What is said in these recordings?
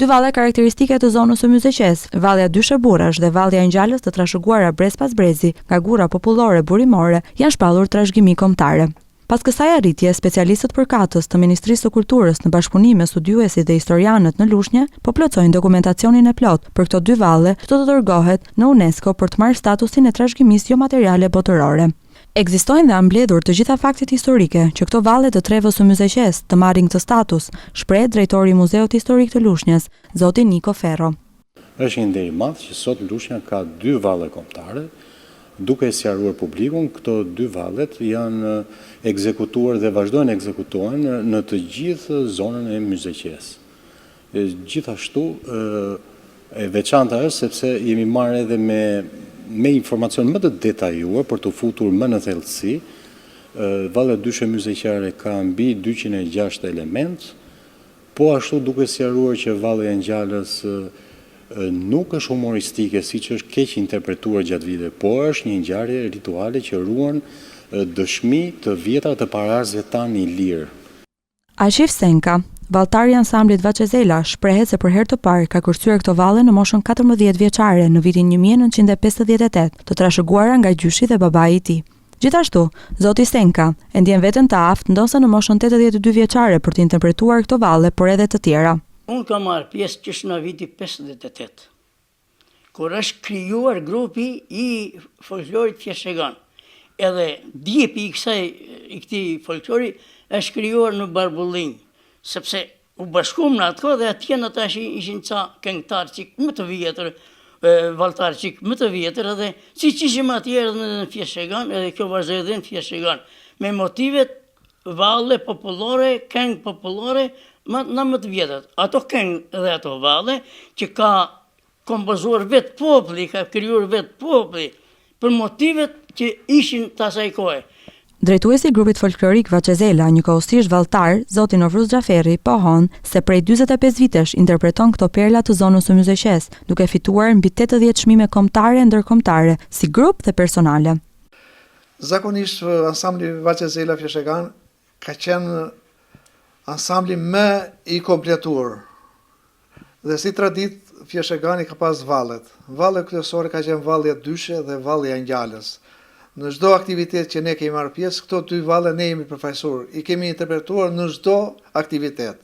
Dy valle karakteristike të zonës së Myzeqes, vallja Dyshe Burrash dhe vallja e Ngjallës të trashëguara brez pas brezi nga gura popullore burimore, janë shpallur trashëgimi kombëtare. Pas kësaj arritje, specialistët përkatës të Ministrisë së Kulturës në bashkëpunim me studiuesit dhe historianët në Lushnjë po plotësojnë dokumentacionin e plot për këto dy valle, që do të dërgohet në UNESCO për të marrë statusin e trashëgimisë jo materiale botërore. Ekzistojnë dhe ambledhur të gjitha faktet historike që këto valle të trevës së Myzeqes të marrin këtë status, shpreh drejtori i Muzeut Historik të Lushnjës, zoti Niko Ferro. Është një nder i madh që sot Lushnja ka dy valle kombëtare, duke sqaruar publikun, këto dy vallet janë ekzekutuar dhe vazhdojnë ekzekutohen në të gjithë zonën e Myzeqes. Gjithashtu e veçanta është sepse jemi marrë edhe me informacion më të detajuar për të futur më në thellësi. Valle Dyshe Myzeqare ka mbi 206 element, po ashtu duke sqaruar që valli i Ngjallës nuk është humoristike, siç është keq interpretuar gjatë viteve, por është një ngjarje rituale që ruan dëshmi të vjetra të pararzëve tanë i lirë. Arshif Senka, valltari i ansamblit Vaçezela, shprehet se për herë të parë ka kërcyer këto valle në moshën 14 vjeçare në vitin 1958, të trashëguara nga gjyshi dhe babai i tij. Gjithashtu, zoti Senka e ndjen veten të aftë ndoshta në moshën 82 vjeçare për të interpretuar këto valle, por edhe të tjera. Unë kam marrë pjesë që në viti 58, kur është krijuar grupi i folklorit Fjeshegan. Edhe djepi i këtij folklori është krijuar në Barbullin, sepse u bashkuam në atë kohë dhe atje në tash ishin ca këngëtar çik më të vjetër, valltar çik më të vjetër, edhe siç ishim atje edhe në Fjeshegan, edhe kjo vazhdoi edhe në Fjeshegan, me motivet valle popullore, këngë popullore, në më të vjetët. Ato këngë dhe ato valle që ka kompozuar vetë populli, ka krijuar vetë populli, për motivet që ishin të asaj kohe. Drejtuesi i grupit folklorik Vaçezela, një kohësisht valltar, zoti Novruz Xhaferi, pohon se prej 45 vitesh interpreton këto perla të zonës së Myzeqes, duke fituar mbi 80 çmime kombëtare e ndërkombëtare, si grup dhe personale. Zakonisht ansambli Vaçezela Fjeshegan ka qenë ansambli më i kompletuar. Dhe si tradit, Fjeshegani ka pas vallet. Valle kryesore ka qenë vallja Dyshe dhe vallja Ngjallës. Në çdo aktivitet që ne kemi marrë pjesë, këto dy valle ne jemi përfaqësuar, i kemi interpretuar në çdo aktivitet.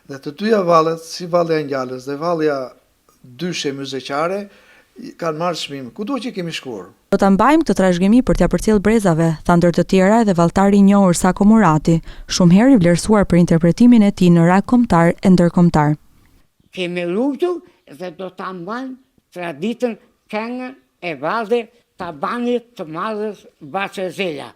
Dhe të dyja vallet, si vallja Ngjallës dhe vallja Dyshe Myzeqare, kanë marrë çmim kudo që kemi shkuar. Do ta mbajmë këtë trashëgimi për t'ia përcjell brezave, tha ndër të tjera edhe valltari i njohur Sako Murati, shumë herë i vlerësuar për interpretimin e tij në rak kombëtar e ndërkombëtar. Kemi luftur dhe do ta mbajmë traditën këngën e vallet të banit të madhës Vaçezela.